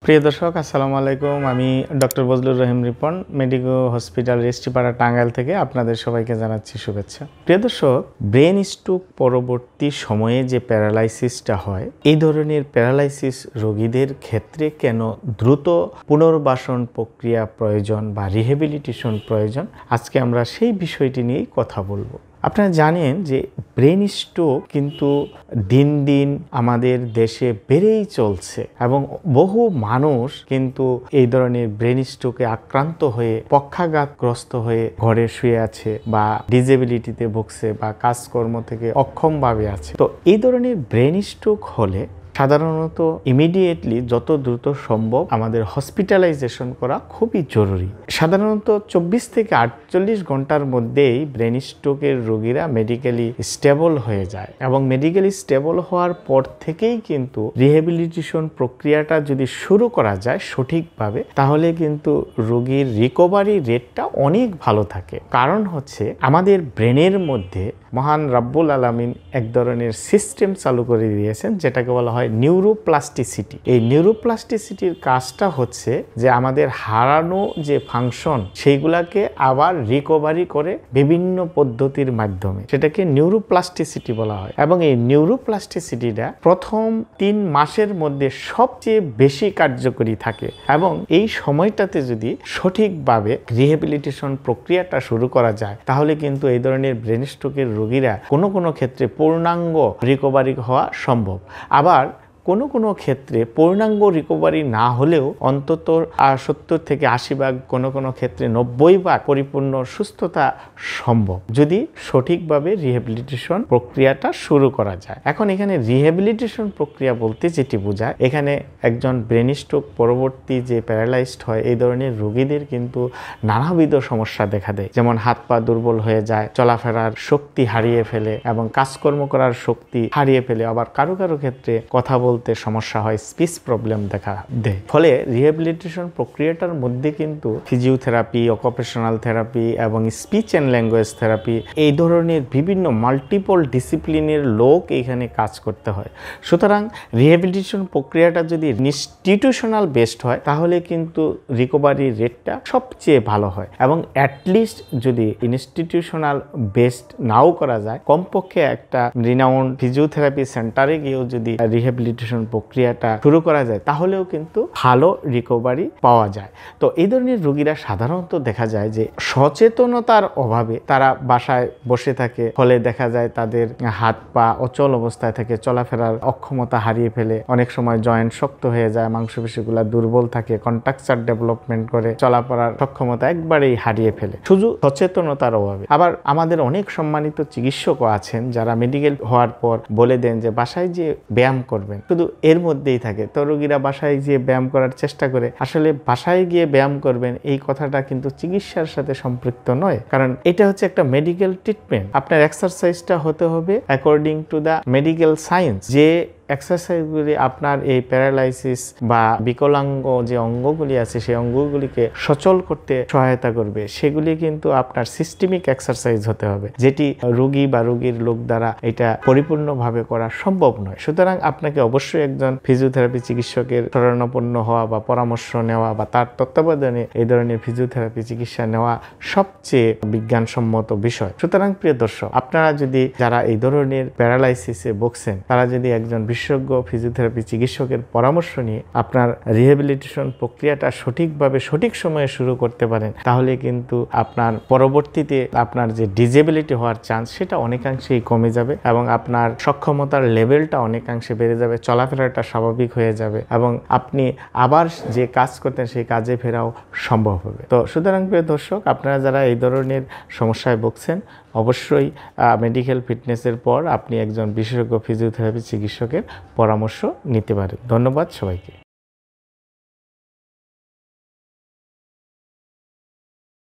প্রিয় দর্শক আসসালামু আলাইকুম। আমি ডক্টর বজলুর রহিম রিপন, মেডিকো হসপিটাল রেস্টিপাড়া টাঙ্গাইল থেকে আপনাদের সবাইকে জানাচ্ছি শুভেচ্ছা। প্রিয় দর্শক, ব্রেন স্ট্রোক পরবর্তী সময়ে যে প্যারালাইসিসটা হয়, এই ধরনের প্যারালাইসিস রোগীদের ক্ষেত্রে কেন দ্রুত পুনর্বাসন প্রক্রিয়া প্রয়োজন বা রিহ্যাবিলিটেশন প্রয়োজন, আজকে আমরা সেই বিষয়টি নিয়েই কথা বলবো। আপনারা জানেন যে ব্রেন স্ট্রোক কিন্তু দিন দিন আমাদের দেশে বেড়েই চলছে এবং বহু মানুষ কিন্তু এই ধরনের ব্রেন স্ট্রোকে আক্রান্ত হয়ে পক্ষাঘাতগ্রস্ত হয়ে ঘরে শুয়ে আছে বা ডিসেবিলিটিতে ভুগছে বা কাজকর্ম থেকে অক্ষমভাবে আছে। তো এই ধরনের ব্রেন স্ট্রোক হলে সাধারণত ইমিডিয়েটলি যত দ্রুত সম্ভব আমাদের হসপিটালাইজেশন করা খুবই জরুরি। সাধারণত 24 থেকে 48 ঘন্টার মধ্যেই ব্রেন স্ট্রোকের রোগীরা মেডিকেলি স্টেবল হয়ে যায় এবং মেডিকেলি স্টেবল হওয়ার পর থেকেই কিন্তু রিহ্যাবিলিটেশন প্রক্রিয়াটা যদি শুরু করা যায় সঠিকভাবে, তাহলে কিন্তু রোগীর রিকভারি রেটটা অনেক ভালো থাকে। কারণ হচ্ছে আমাদের ব্রেনের মধ্যে মহান রাব্বুল আলামিন এক ধরনের সিস্টেম চালু করে দিয়েছেন, যেটাকে বলা হয় নিউরোপ্লাস্টিসিটি। এই নিউরোপ্লাস্টিসিটির কাজটা হচ্ছে যে আমাদের হারানো যে ফাংশন সেইগুলাকে আবার রিকভারি করে বিভিন্ন পদ্ধতির মাধ্যমে, সেটাকে নিউরোপ্লাস্টিসিটি বলা হয়। এবং এই নিউরোপ্লাস্টিসিটিটা প্রথম 3 মাসের মধ্যে সবচেয়ে বেশি কার্যকরী থাকে এবং এই সময়টাতে যদি সঠিকভাবে রিহ্যাবিলিটেশন প্রক্রিয়াটা শুরু করা যায়, তাহলে কিন্তু এই ধরনের ব্রেন স্ট্রোকের রোগীরা কোনো ক্ষেত্রে পূর্ণাঙ্গ রিকভারি হওয়া সম্ভব। আবার কোনো ক্ষেত্রে পূর্ণাঙ্গ রিকভারি না হলেও অন্তত 70 থেকে 80 ভাগ, কোনো ক্ষেত্রে 90 ভাগ পরিপূর্ণ সুস্থতা সম্ভব যদি সঠিকভাবে রিহ্যাবিলিটেশন প্রক্রিয়াটা শুরু করা যায়। এখন এখানে রিহ্যাবিলিটেশন প্রক্রিয়া বলতে যেটি বোঝায়, এখানে একজন ব্রেন স্ট্রোক পরবর্তী যে প্যারালাইজড হয় এই ধরনের রোগীদের কিন্তু নানাবিধ সমস্যা দেখা দেয়, যেমন হাত পা দুর্বল হয়ে যায়, চলাফেরার শক্তি হারিয়ে ফেলে এবং কাজকর্ম করার শক্তি হারিয়ে ফেলে। আবার কারো ক্ষেত্রে কথা বলতে সমস্যা হয়, স্পিচ প্রবলেম দেখা দেয়। ফলে রিহ্যাবিলিটেশন প্রক্রিয়াটার মধ্যে কিন্তু ফিজিওথেরাপি, অকুপেশনাল থেরাপি এবং স্পিচ অ্যান্ড ল্যাঙ্গুয়েজ থেরাপি, এই ধরনের বিভিন্ন মাল্টিপল ডিসিপ্লিনের লোক এখানে কাজ করতে হয়। সুতরাং রিহ্যাবিলিটেশন প্রক্রিয়াটা যদি ইনস্টিটিউশনাল বেসড হয়, তাহলে কিন্তু রিকভারি রেটটা সবচেয়ে ভালো হয়। এবং অ্যাটলিস্ট যদি ইনস্টিটিউশনাল বেসড নাও করা যায়, কমপক্ষে একটা রিনাউন্ড ফিজিওথেরাপি সেন্টারে গিয়েও যদি রিহ্যাবিলিটেশন প্রক্রিয়াটা শুরু করা যায়, তাহলেও কিন্তু ভালো রিকভারি পাওয়া যায়। তো এই ধরনের রোগীরা সাধারণত দেখা যায় যে সচেতনতার অভাবে তারা বাসায় বসে থাকে, ফলে দেখা যায় তাদের হাত পা অচল অবস্থায় থাকে, চলাফেরার অক্ষমতা হারিয়ে ফেলে, অনেক সময় জয়েন্ট শক্ত হয়ে যায়, মাংসপেশিগুলো দুর্বল থাকে, কন্ট্রাকচার ডেভেলপমেন্ট করে চলাফেরার সক্ষমতা একবারেই হারিয়ে ফেলে শুধু সচেতনতার অভাবে। আবার আমাদের অনেক সম্মানিত চিকিৎসকও আছেন যারা মেডিকেল হওয়ার পর বলে দেন যে বাসায় যে ব্যায়াম করবেন, শুধু এর মধ্যেই থাকে। তো রোগীরা বাসায় গিয়ে ব্যায়াম করার চেষ্টা করে, আসলে বাসায় গিয়ে ব্যায়াম করবেন এই কথাটা কিন্তু চিকিৎসার সাথে সম্পৃক্ত নয়, কারণ এটা হচ্ছে একটা মেডিকেল ট্রিটমেন্ট। আপনার এক্সারসাইজটা হতে হবে according to the medical science. যে এক্সারসাইজগুলি আপনার এই প্যারালাইসিস বা বিকলাঙ্গ যে অঙ্গগুলি আছে সেই অঙ্গগুলিকে সচল করতে সহায়তা করবে, সেগুলি কিন্তু আপনার সিস্টেমিক এক্সারসাইজ হতে হবে, যেটি রোগী বা রোগীর লোক দ্বারা এটা পরিপূর্ণভাবে করা সম্ভব নয়। সুতরাং আপনাকে অবশ্যই একজন ফিজিওথেরাপি চিকিৎসকের শরণাপন্ন হওয়া বা পরামর্শ নেওয়া বা তার তত্ত্বাবধানে এই ধরনের ফিজিওথেরাপি চিকিৎসা নেওয়া সবচেয়ে বিজ্ঞানসম্মত বিষয়। সুতরাং প্রিয় দর্শক, আপনারা যদি যারা এই ধরনের প্যারালাইসিসে ভুগছেন, তারা যদি একজন বিশেষজ্ঞ ফিজিওথেরাপি চিকিৎসকের পরামর্শ নিয়ে আপনার রিহ্যাবিলিটেশন প্রক্রিয়াটা সঠিকভাবে সঠিক সময়ে শুরু করতে পারেন, তাহলে কিন্তু আপনার পরবর্তীতে আপনার যে ডিসেবিলিটি হওয়ার চান্স সেটা অনেকাংশেই কমে যাবে এবং আপনার সক্ষমতার লেভেলটা অনেকাংশে বেড়ে যাবে, চলাফেরাটা স্বাভাবিক হয়ে যাবে এবং আপনি আবার যে কাজ করতেন সেই কাজে ফেরাও সম্ভব হবে। তো সুতরাং প্রিয় দর্শক, আপনারা যারা এই ধরনের সমস্যায় ভুগছেন, অবশ্যই মেডিকেল ফিটনেসের পর আপনি একজন বিশেষজ্ঞ ফিজিওথেরাপি চিকিৎসকের পরামর্শ নিতে পারেন। ধন্যবাদ সবাইকে।